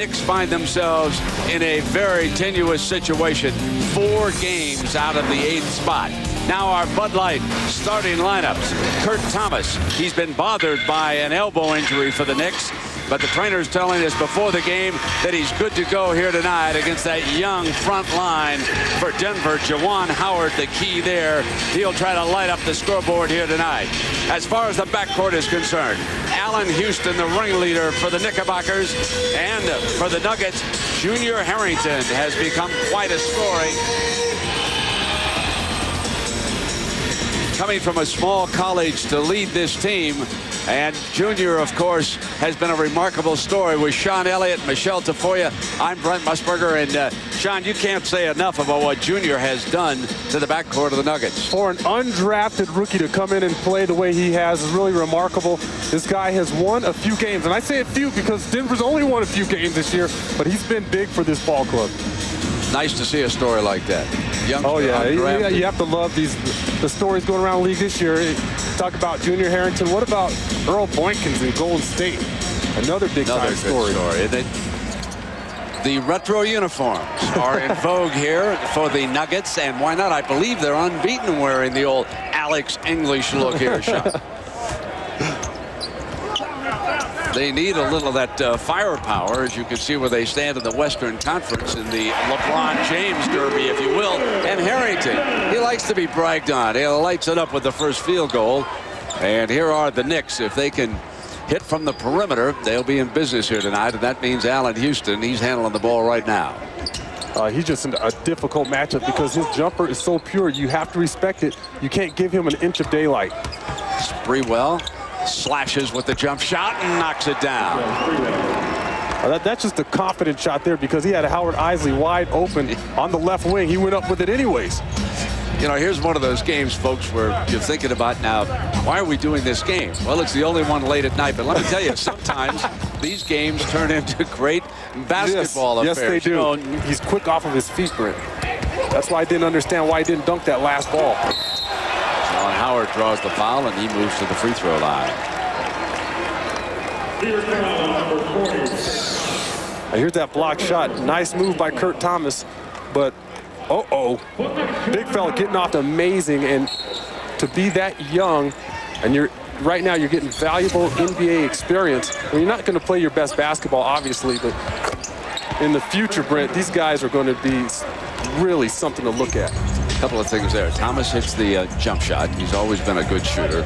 Knicks find themselves in a very tenuous situation. 4 games out of the 8th spot. Now our Bud Light starting lineups. Kurt Thomas, he's been bothered by an elbow injury for the Knicks, but the trainer's telling us before the game that he's good to go here tonight against that young front line for Denver. Juwan Howard, the key there. He'll try to light up the scoreboard here tonight. As far as the backcourt is concerned, Allen Houston, the ringleader for the Knickerbockers, and for the Nuggets, Junior Harrington has become quite a story. Coming from a small college to lead this team. And Junior, of course, has been a remarkable story with Sean Elliott, Michelle Tafoya. I'm Brent Musburger, and Sean, you can't say enough about what Junior has done to the backcourt of the Nuggets. For an undrafted rookie to come in and play the way he has is really remarkable. This guy has won a few games, and I say a few because Denver's only won a few games this year, but he's been big for this ball club. Nice to see a story like that. Oh, yeah. You have to love the stories going around the league this year. Talk about Junior Harrington. What about Earl Boykins in Golden State? Another big-time story. The retro uniforms are in vogue here for the Nuggets, and why not? I believe they're unbeaten wearing the old Alex English look here, Sean. They need a little of that firepower, as you can see where they stand in the Western Conference in the LeBron James derby, if you will. And Harrington, he likes to be bragged on. He lights it up with the first field goal. And here are the Knicks. If they can hit from the perimeter, they'll be in business here tonight. And that means Allen Houston, he's handling the ball right now. He's just in a difficult matchup because his jumper is so pure. You have to respect it. You can't give him an inch of daylight. Sprewell slashes with the jump shot and knocks it down. That's just a confident shot there because he had Howard Isley wide open on the left wing. He went up with it anyways. You know, here's one of those games, folks, where you're thinking about now, why are we doing this game? Well, it's the only one late at night. But let me tell you, sometimes these games turn into great basketball affairs. Yes, they do. You know, he's quick off of his feet, Brent. That's why I didn't understand why he didn't dunk that last ball. Juwan Howard draws the foul, and he moves to the free throw line. Here's that block shot. Nice move by Kurt Thomas, but big fella getting off amazing, and to be that young, and right now you're getting valuable NBA experience. I mean, you're not going to play your best basketball, obviously, but in the future, Brent, these guys are going to be really something to look at. Couple of things there. Thomas hits the jump shot. He's always been a good shooter.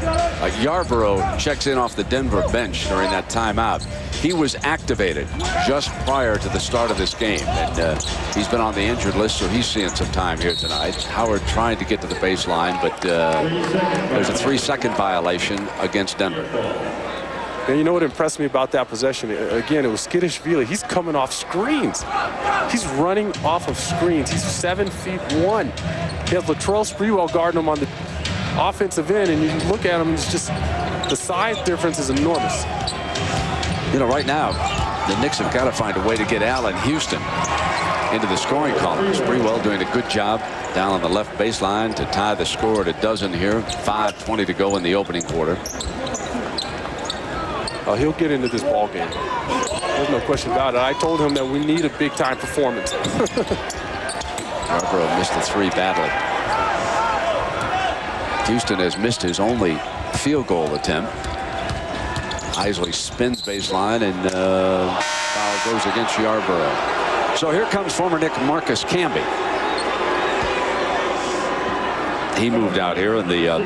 Yarborough checks in off the Denver bench during that timeout. He was activated just prior to the start of this game, and he's been on the injured list, so he's seeing some time here tonight. Howard trying to get to the baseline, but there's a 3-second violation against Denver. And you know what impressed me about that possession? Again, it was Skidishvili. He's coming off screens. He's running off of screens. He's 7'1". He has Latrell Sprewell guarding him on the offensive end, and you look at him, it's just the size difference is enormous. You know, right now, the Knicks have got to find a way to get Allen Houston into the scoring column. Sprewell doing a good job down on the left baseline to tie the score at a dozen here. 5:20 to go in the opening quarter. He'll get into this ball game. There's no question about it. I told him that we need a big-time performance. Yarborough missed the 3 badly. Houston has missed his only field goal attempt. Isley spins baseline, and foul goes against Yarborough. So here comes former Knick Marcus Camby. He moved out here in the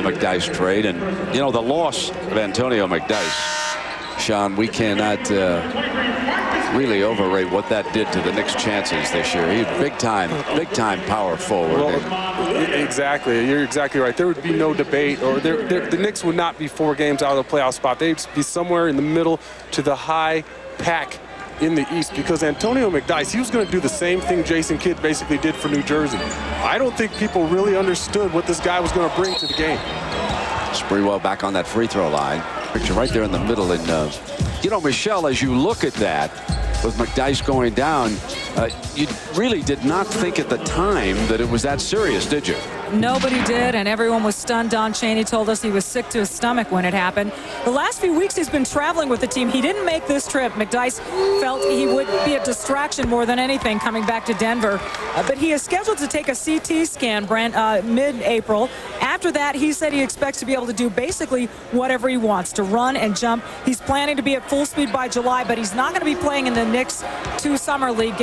McDyess trade, and you know, the loss of Antonio McDyess, Sean, we cannot really overrate what that did to the Knicks' chances this year. He's big time power forward. Well, exactly. You're exactly right. There would be no debate, or the Knicks would not be 4 games out of the playoff spot. They'd be somewhere in the middle to the high pack in the East, because Antonio McDyess, he was going to do the same thing Jason Kidd basically did for New Jersey. I don't think people really understood what this guy was going to bring to the game. Sprewell back on that free throw line. Picture right there in the middle. And, you know, Michelle, as you look at that, with McDyess going down, you really did not think at the time that it was that serious, did you? Nobody did, and everyone was stunned. Don Chaney told us he was sick to his stomach when it happened. The last few weeks he's been traveling with the team. He didn't make this trip. McDyess felt he would be a distraction more than anything coming back to Denver. But he is scheduled to take a CT scan, mid-April. After that, he said he expects to be able to do basically whatever he wants, to run and jump. He's planning to be at full speed by July, but he's not going to be playing in the Knicks' 2 summer league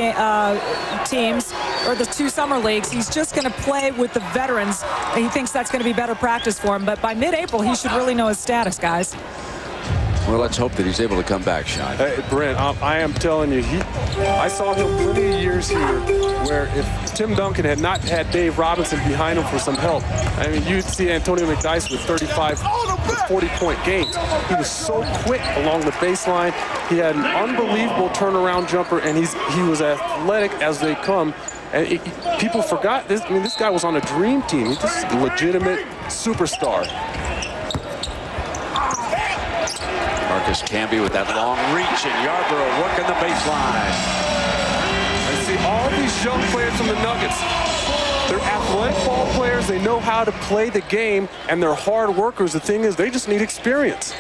teams, or the 2 summer leagues. He's just going to play with the veterans. He thinks that's going to be better practice for him. But by mid-April, he should really know his status, guys. Well, let's hope that he's able to come back, Sean. Hey, Brent, I am telling you, I saw him plenty of years here where if Tim Duncan had not had Dave Robinson behind him for some help, I mean, you'd see Antonio McDyess with 35 to 40-point games. He was so quick along the baseline. He had an unbelievable turnaround jumper, and he was athletic as they come. And people forgot this. I mean, this guy was on a dream team. He's just a legitimate superstar. Marcus Camby with that long reach, and Yarborough working the baseline. And see, all these young players from the Nuggets, they're athletic ball players. They know how to play the game, and they're hard workers. The thing is, they just need experience.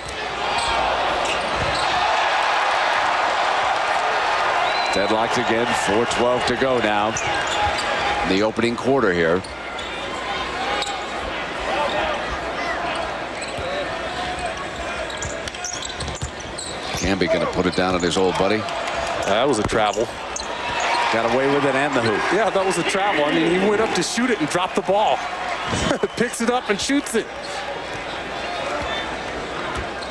Deadlocked again, 4:12 to go now in the opening quarter here. Camby going to put it down on his old buddy. That was a travel. Got away with it and the hoop. Yeah, that was a travel. I mean, he went up to shoot it and dropped the ball. Picks it up and shoots it.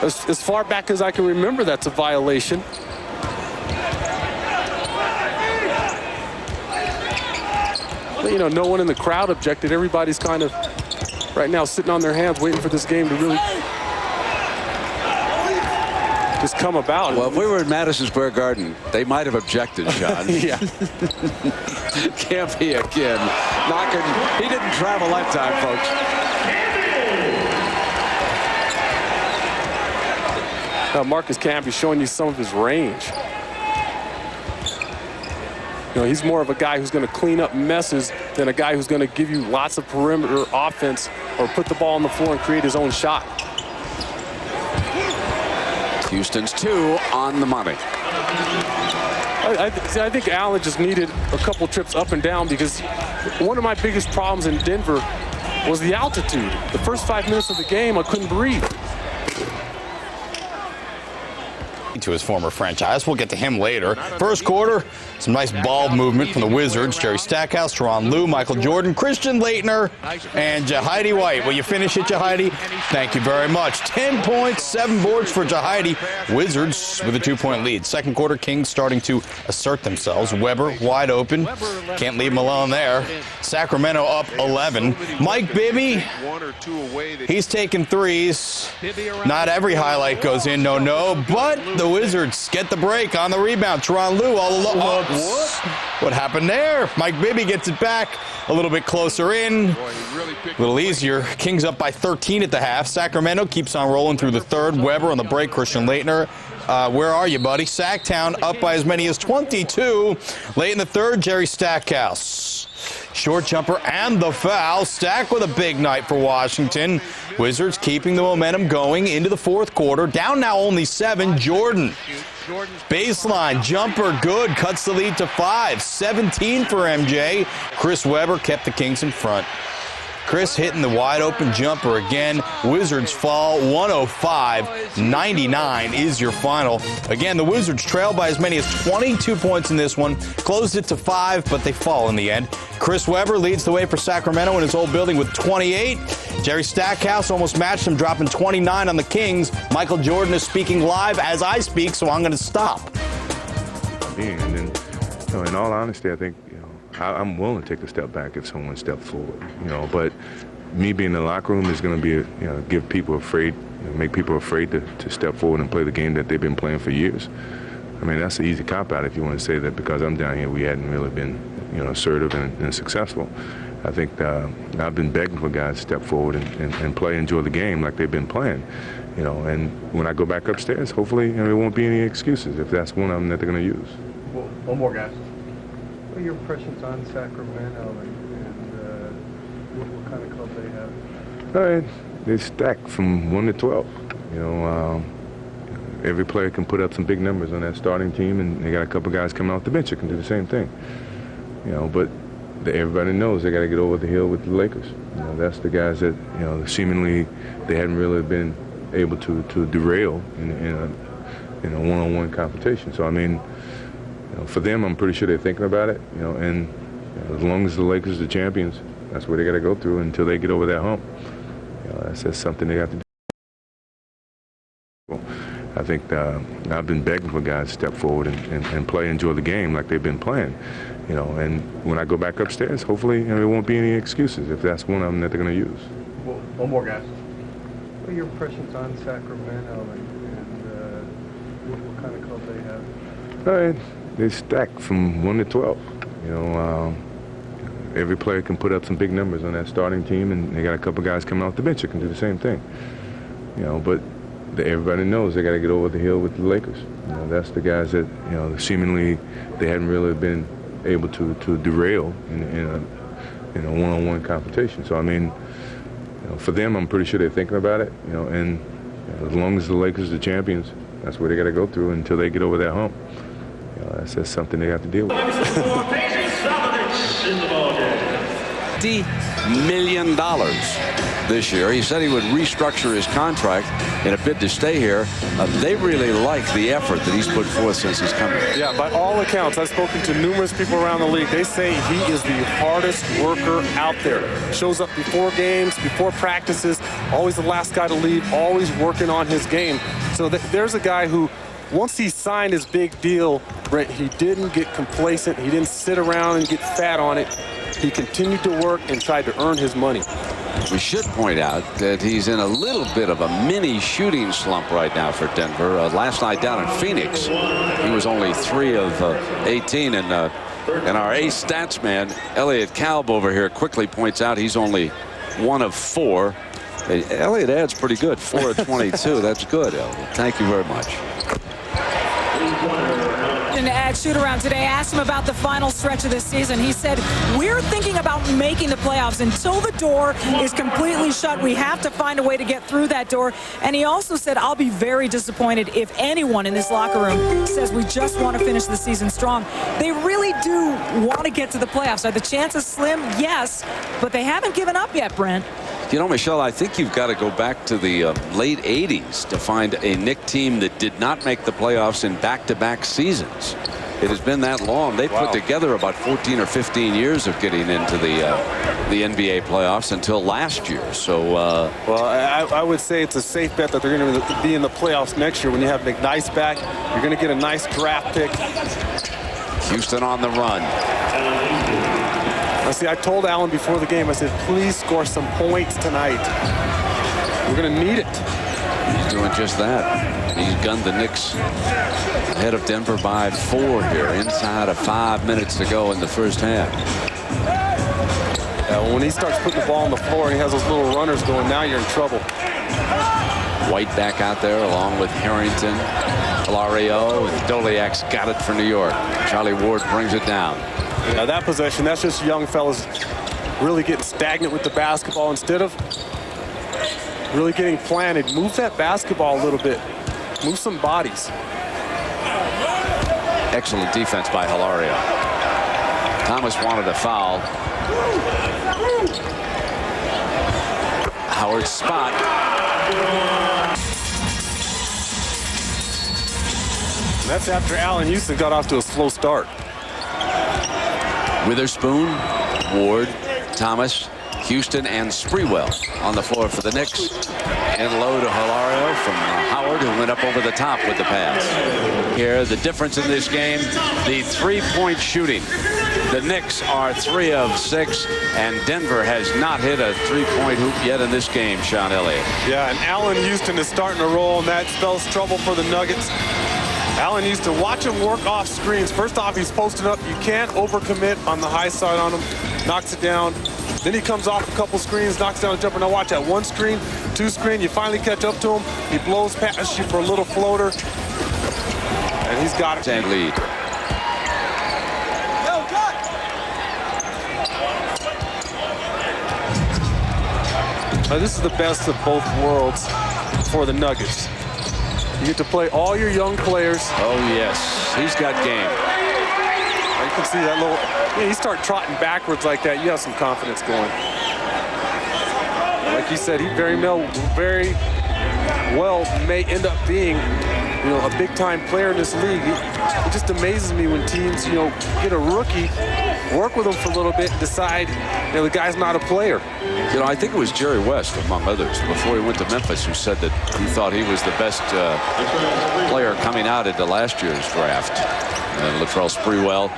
As far back as I can remember, that's a violation. You know, no one in the crowd objected. Everybody's kind of right now sitting on their hands waiting for this game to really just come about. Well, if we were in Madison Square Garden, they might have objected, Sean. Yeah. Camby again. He didn't travel that time, folks. Now Marcus Camby showing you some of his range. You know, he's more of a guy who's going to clean up messes than a guy who's going to give you lots of perimeter offense or put the ball on the floor and create his own shot. Houston's 2 on the money. I think Allen just needed a couple trips up and down, because one of my biggest problems in Denver was the altitude. The first 5 minutes of the game, I couldn't breathe. To his former franchise. We'll get to him later. First quarter, some nice ball movement from the Wizards. Jerry Stackhouse, Tyronn Lue, Michael Jordan, Christian Laettner, and Jahidi White. Will you finish it, Jahidi? Thank you very much. 10 points, 7 boards for Jahidi. Wizards with a 2-point lead. Second quarter, Kings starting to assert themselves. Weber wide open. Can't leave him alone there. Sacramento up 11. Mike Bibby, he's taking threes. Not every highlight goes in, no, but the Wizards get the break on the rebound. Tyronn Lue all alone. What happened there? Mike Bibby gets it back a little bit closer in. A little easier. Kings up by 13 at the half. Sacramento keeps on rolling through the third. Weber on the break. Christian Laettner. Where are you, buddy? Sacktown up by as many as 22. Late in the third, Jerry Stackhouse. Short jumper and the foul. Stack with a big night for Washington. Wizards keeping the momentum going into the fourth quarter. Down now only 7. Jordan. Baseline jumper good. Cuts the lead to 5. 17 for MJ. Chris Webber kept the Kings in front. Chris hitting the wide open jumper again. Wizards fall 105-99 is your final. Again, the Wizards trail by as many as 22 points in this one. Closed it to 5, but they fall in the end. Chris Webber leads the way for Sacramento in his old building with 28. Jerry Stackhouse almost matched him, dropping 29 on the Kings. Michael Jordan is speaking live as I speak, so I'm going to stop. And then, in all honesty, I think I'm willing to take a step back if someone steps forward, but me being in the locker room is going to be, give people afraid, make people afraid to step forward and play the game that they've been playing for years. I mean, that's an easy cop-out if you want to say that because I'm down here, we hadn't really been, assertive and successful. I think I've been begging for guys to step forward and play, enjoy the game like they've been playing, and when I go back upstairs, hopefully, there won't be any excuses if that's one of them that they're going to use. Well, one more, guys. What are your impressions on Sacramento and what kind of club they have? They stack from 1 to 12. You know, every player can put up some big numbers on that starting team, and they got a couple guys coming off the bench that can do the same thing. You know, but everybody knows they got to get over the hill with the Lakers. You know, that's the guys that, you know, seemingly they hadn't really been able to derail in a one-on-one competition. So I mean, you know, for them, I'm pretty sure they're thinking about it. You know, and you know, as long as the Lakers are champions, that's where they got to go through until they get over that hump. You know, that's something they have to do. I think I've been begging for guys to step forward and play, enjoy the game like they've been playing. You know, and when I go back upstairs, hopefully, you know, there won't be any excuses if that's one of them that they're going to use. Well, one more, guys. What are your impressions on Sacramento and what kind of club they have? They stack from 1 to 12. You know, every player can put up some big numbers on that starting team, and they got a couple guys coming off the bench that can do the same thing. You know, but everybody knows they got to get over the hill with the Lakers. You know, that's the guys that, you know, seemingly they hadn't really been able to derail in a one-on-one competition. So I mean, you know, for them, I'm pretty sure they're thinking about it. You know, and you know, as long as the Lakers are champions, that's where they got to go through until they get over that hump. You know, that's something they have to deal with. $50 million this year. He said he would restructure his contract in a bid to stay here. They really like the effort that he's put forth since he's come here. Yeah, by all accounts, I've spoken to numerous people around the league. They say he is the hardest worker out there. Shows up before games, before practices, always the last guy to leave, always working on his game. So there's a guy who, once he signed his big deal, Brent, he didn't get complacent. He didn't sit around and get fat on it. He continued to work and tried to earn his money. We should point out that he's in a little bit of a mini shooting slump right now for Denver. Last night down in Phoenix, he was only 3 of 18, and our ace stats man, Elliot Kalb over here, quickly points out he's only 1 of 4. Elliot adds pretty good, 4 of 22. That's good, Elliot. Thank you very much. At shoot-around today, asked him about the final stretch of this season. He said, we're thinking about making the playoffs. Until the door is completely shut, we have to find a way to get through that door. And he also said, I'll be very disappointed if anyone in this locker room says we just want to finish the season strong. They really do want to get to the playoffs. Are the chances slim? Yes, but they haven't given up yet, Brent. You know, Michelle, I think you've got to go back to the late 80s to find a Knicks team that did not make the playoffs in back-to-back seasons. It has been that long. They put together about 14 or 15 years of getting into the NBA playoffs until last year. So, well, I would say it's a safe bet that they're going to be in the playoffs next year when you have McNice back. You're going to get a nice draft pick. Houston on the run. See, I told Allen before the game, I said, please score some points tonight. We're going to need it. He's doing just that. He's gunned the Knicks ahead of Denver by 4 here, inside of 5 minutes to go in the first half. When he starts putting the ball on the floor and he has those little runners going, now you're in trouble. White back out there along with Harrington, Hilario, and Doliak's got it for New York. Charlie Ward brings it down. Now that possession, that's just young fellas really getting stagnant with the basketball. Instead of really getting planted, move that basketball a little bit. Move some bodies. Excellent defense by Hilario. Thomas wanted a foul. Howard's spot. And that's after Allen Houston got off to a slow start. Witherspoon, Ward, Thomas, Houston, and Sprewell on the floor for the Knicks. And low to Hilario from Howard, who went up over the top with the pass. Here, the difference in this game, the three-point shooting. The Knicks are 3 of 6, and Denver has not hit a three-point hoop yet in this game, Sean Elliott. Yeah, and Allen Houston is starting to roll, and that spells trouble for the Nuggets. Allen used to watch him work off screens. First off, he's posting up. You can't overcommit on the high side on him. Knocks it down. Then he comes off a couple screens, knocks down a jumper. Now watch that 1 screen, 2 screen. You finally catch up to him. He blows past you for a little floater. And he's got it. And lead. This is the best of both worlds for the Nuggets. You get to play all your young players. Oh, yes. He's got game. You can see that little, you start trotting backwards like that, you have some confidence going. Like you said, he very well may end up being, a big-time player in this league. It just amazes me when teams, get a rookie, work with him for a little bit, and decide, the guy's not a player. I think it was Jerry West, among others, before he went to Memphis, who said that he thought he was the best player coming out into last year's draft. Latrell Sprewell,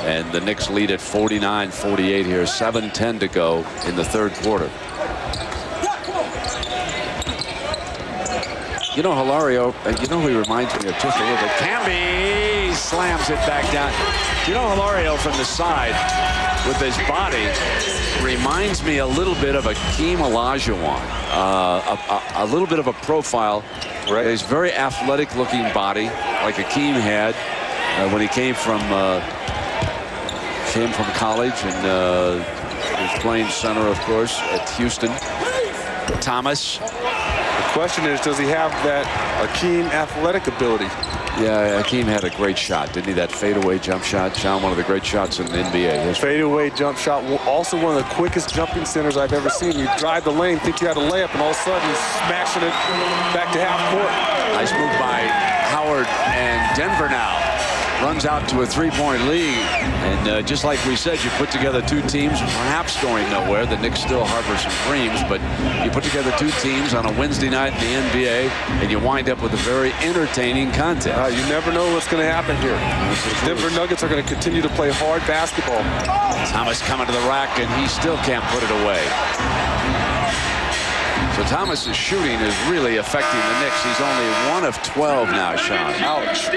and the Knicks lead at 49-48 here, 7:10 to go in the third quarter. Hilario, who he reminds me of just a little bit. Camby slams it back down. Hilario from the side with his body reminds me a little bit of Akeem Olajuwon. A little bit of a profile. Right. His very athletic-looking body, like Akeem had when he came from college, and was playing center, of course, at Houston. Thomas. The question is, does he have that Akeem athletic ability? Yeah, Akeem had a great shot, didn't he? That fadeaway jump shot, Sean, one of the great shots in the NBA. Fadeaway jump shot, also one of the quickest jumping centers I've ever seen. You drive the lane, think you had a layup, and all of a sudden he's smashing it back to half court. Nice move by Howard, and Denver now runs out to a three-point lead. And just like we said, you put together two teams perhaps going nowhere. The Knicks still harbor some dreams, but you put together two teams on a Wednesday night in the NBA, and you wind up with a very entertaining contest. You never know what's going to happen here. The Denver Nuggets are going to continue to play hard basketball. Thomas coming to the rack, and he still can't put it away. So Thomas's shooting is really affecting the Knicks. He's only 1 of 12 now, Sean. Ouch.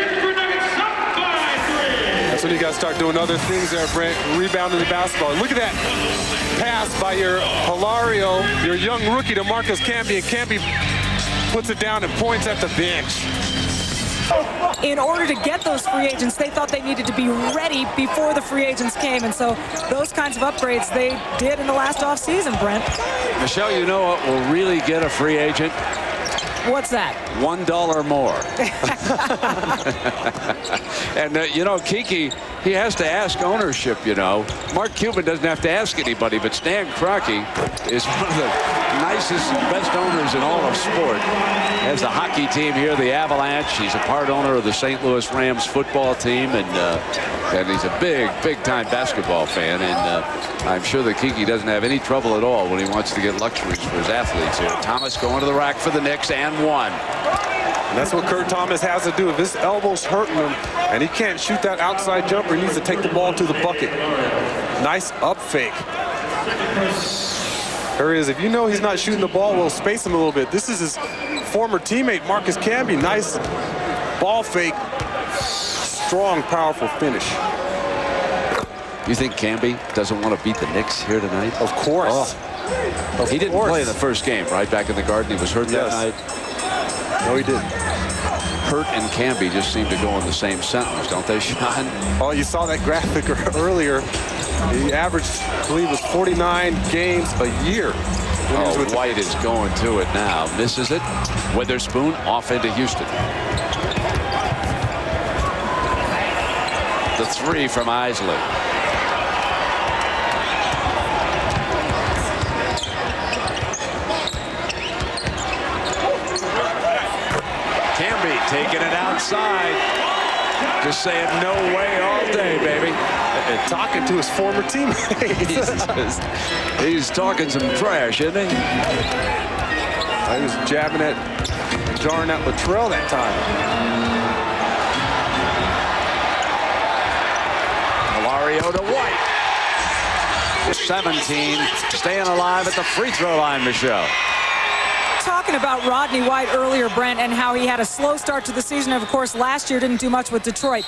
That's when you got to start doing other things there, Brent. Rebounding the basketball. Look at that pass by your Hilario, your young rookie, to Marcus Camby, and Camby puts it down and points at the bench. In order to get those free agents, they thought they needed to be ready before the free agents came, and so those kinds of upgrades they did in the last offseason, Brent. Michelle, you know what will really get a free agent? What's that? $1 more. And, Kiki, he has to ask ownership, Mark Cuban doesn't have to ask anybody, but Stan Kroenke is one of the nicest and best owners in all of sport. Has the hockey team here, the Avalanche. He's a part owner of the St. Louis Rams football team, and he's a big-time basketball fan. And I'm sure that Kiki doesn't have any trouble at all when he wants to get luxuries for his athletes here. Thomas going to the rack for the Knicks, and one. And that's what Kurt Thomas has to do. If his elbow's hurting him and he can't shoot that outside jumper, he needs to take the ball to the bucket. Nice up fake. There he is. If he's not shooting the ball, we'll space him a little bit. This is his former teammate, Marcus Camby. Nice ball fake. Strong, powerful finish. You think Camby doesn't want to beat the Knicks here tonight? Of course. Oh. He didn't play in the first game, right? Back in the Garden. He was hurt that night. No, he didn't. Hurt and Camby just seem to go in the same sentence, don't they, Sean? Oh, you saw that graphic earlier. He averaged, I believe, was 49 games a year. Oh, White is going to it now. Misses it. Witherspoon off into Houston. The three from Isley. Camby taking it outside. Just saying no way all day, baby. And talking to his former teammates. He's talking some trash, isn't he? He was jabbing at, jarring at Latrell that time. Hilario to White. 17, staying alive at the free throw line, Michelle. Talking about Rodney White earlier, Brent, and how he had a slow start to the season. Of course, last year didn't do much with Detroit.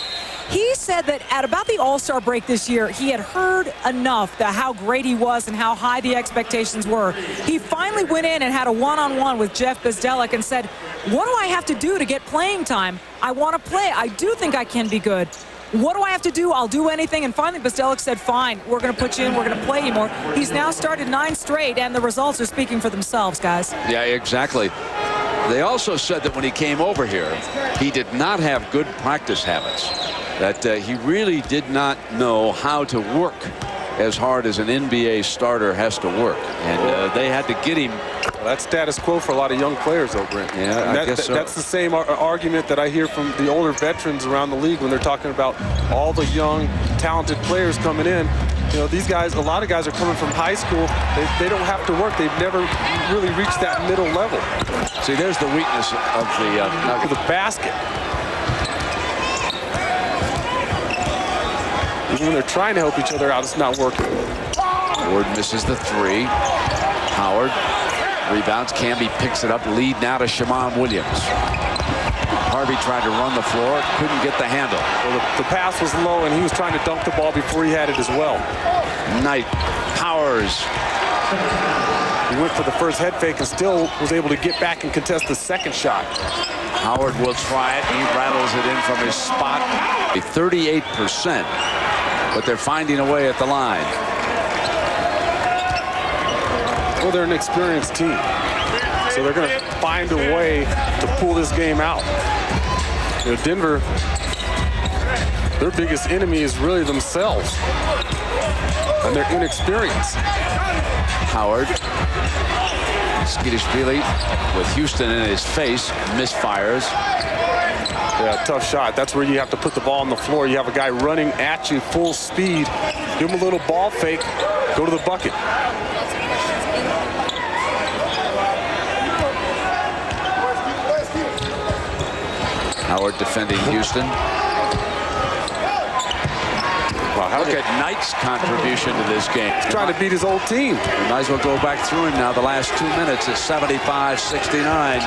He said that at about the All-Star break this year, he had heard enough that how great he was and how high the expectations were. He finally went in and had a one-on-one with Jeff Bezdelek and said, what do I have to do to get playing time? I want to play. I do think I can be good. what do I have to do? I'll do anything. And finally, Bzdelic said, fine, we're going to put you in. We're going to play you more. He's now started 9 straight, and the results are speaking for themselves, guys. Yeah, exactly. They also said that when he came over here, he did not have good practice habits, that he really did not know how to work as hard as an NBA starter has to work. And they had to get him. Well, that's status quo for a lot of young players, though, Brent. Yeah, I guess so. That's the same argument that I hear from the older veterans around the league when they're talking about all the young, talented players coming in. You know, these guys, a lot of guys are coming from high school. They don't have to work. They've never really reached that middle level. See, there's the weakness of The basket. Even when they're trying to help each other out, it's not working. Ward misses the 3. Howard rebounds. Camby picks it up. Lead now to Shammond Williams. Harvey tried to run the floor. Couldn't get the handle. Well, the pass was low, and he was trying to dunk the ball before he had it as well. Knight powers. He went for the first head fake and still was able to get back and contest the second shot. Howard will try it. He rattles it in from his spot. 38%. But they're finding a way at the line. Well, they're an experienced team, so they're going to find a way to pull this game out. You know, Denver, their biggest enemy is really themselves and their inexperience. Howard. Skidishvili with Houston in his face. Misfires. Yeah, tough shot. That's where you have to put the ball on the floor. You have a guy running at you full speed. Give him a little ball fake. Go to the bucket. Howard defending Houston. Wow, look at Knight's contribution to this game. He's trying to beat his old team. We might as well go back through him now. The last 2 minutes. It's 75-69.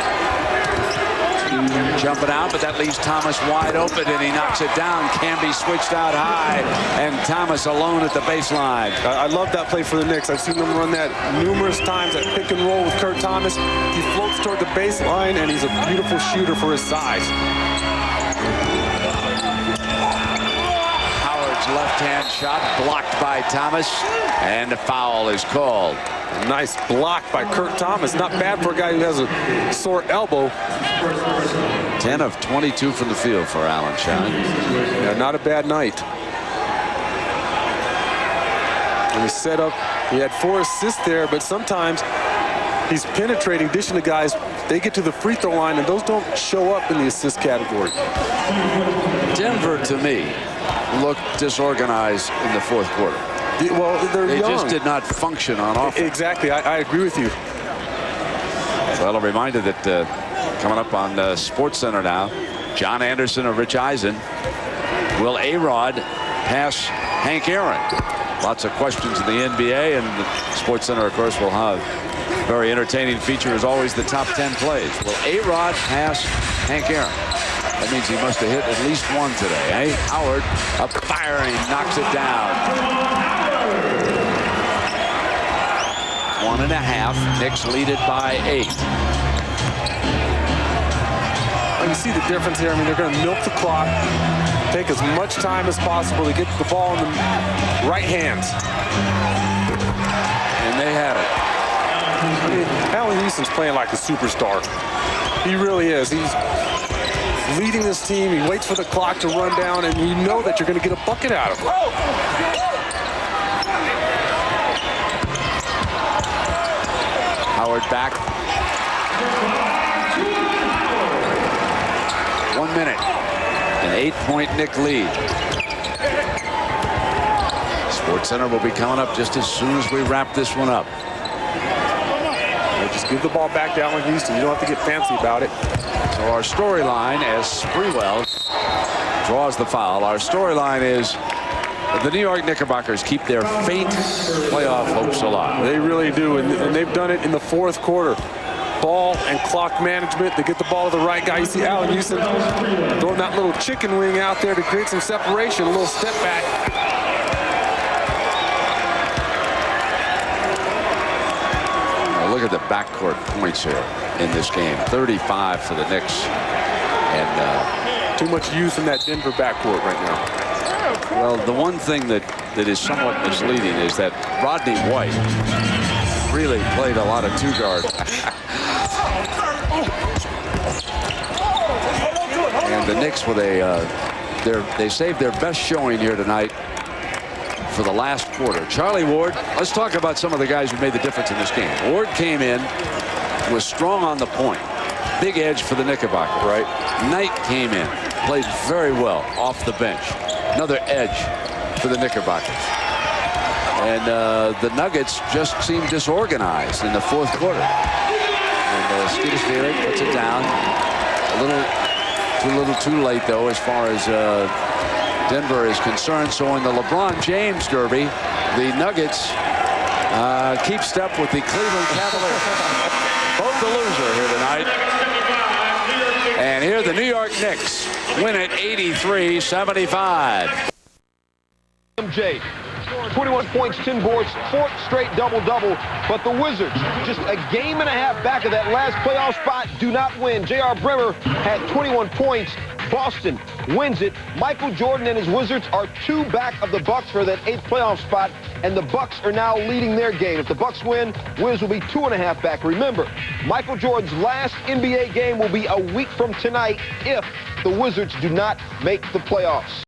Jumping out, but that leaves Thomas wide open, and he knocks it down. Camby switched out high, and Thomas alone at the baseline. I love that play for the Knicks. I've seen them run that numerous times, that pick and roll with Kurt Thomas. He floats toward the baseline, and he's a beautiful shooter for his size. Howard's left-hand shot blocked by Thomas, and a foul is called. Nice block by Kurt Thomas. Not bad for a guy who has a sore elbow. 10 of 22 from the field for Allen Shine. Yeah, not a bad night. And he set up, he had 4 assists there, but sometimes he's penetrating, dishing to guys. They get to the free throw line, and those don't show up in the assist category. Denver, to me, looked disorganized in the fourth quarter. Well, they young. Just did not function on offense. Exactly. I agree with you. Well, a reminder that coming up on SportsCenter now, John Anderson or Rich Eisen. Will A-Rod pass Hank Aaron? Lots of questions in the NBA, and the SportsCenter, of course, will have a very entertaining feature as always, the top 10 plays. Will A-Rod pass Hank Aaron? That means he must have hit at least one today, eh? Howard up firing, knocks it down. 1.5. Knicks lead it by 8. Well, you see the difference here. I mean, they're going to milk the clock, take as much time as possible to get the ball in the right hands. And they had it. I mean, Allen Houston's playing like a superstar. He really is. He's leading this team. He waits for the clock to run down, and you know that you're going to get a bucket out of him. Howard back. 1 minute. An 8-point Knick lead. SportsCenter will be coming up just as soon as we wrap this one up. Just give the ball back to Allen Houston. You don't have to get fancy about it. So our storyline, as Sprewell draws the foul, our storyline is the New York Knickerbockers keep their faint playoff hopes alive. They really do, and they've done it in the fourth quarter. Ball and clock management. They get the ball to the right guy. You see Allen Houston throwing that little chicken wing out there to create some separation, a little step back. Now look at the backcourt points here in this game. 35 for the Knicks. And too much youth in that Denver backcourt right now. Well, the one thing that is somewhat misleading is that Rodney White really played a lot of two-guard. And the Knicks with they saved their best showing here tonight for the last quarter. Charlie Ward, let's talk about some of the guys who made the difference in this game. Ward came in, was strong on the point. Big edge for the Knickerbockers. Right. Knight came in, played very well off the bench. Another edge for the Knickerbockers. And the Nuggets just seemed disorganized in the fourth quarter. And Skeeter puts it down. A little too late, though, as far as Denver is concerned. So in the LeBron James derby, the Nuggets keep step with the Cleveland Cavaliers. Both the loser here tonight. And here the New York Knicks win it 83-75. MJ, 21 points, 10 boards, fourth straight double-double. But the Wizards, just a game and a half back of that last playoff spot, do not win. J.R. Bremer had 21 points. Boston wins it. Michael Jordan and his Wizards are 2 back of the Bucks for that 8th playoff spot, and the Bucks are now leading their game. If the Bucks win, Wiz will be 2.5 back. Remember, Michael Jordan's last NBA game will be a week from tonight if the Wizards do not make the playoffs.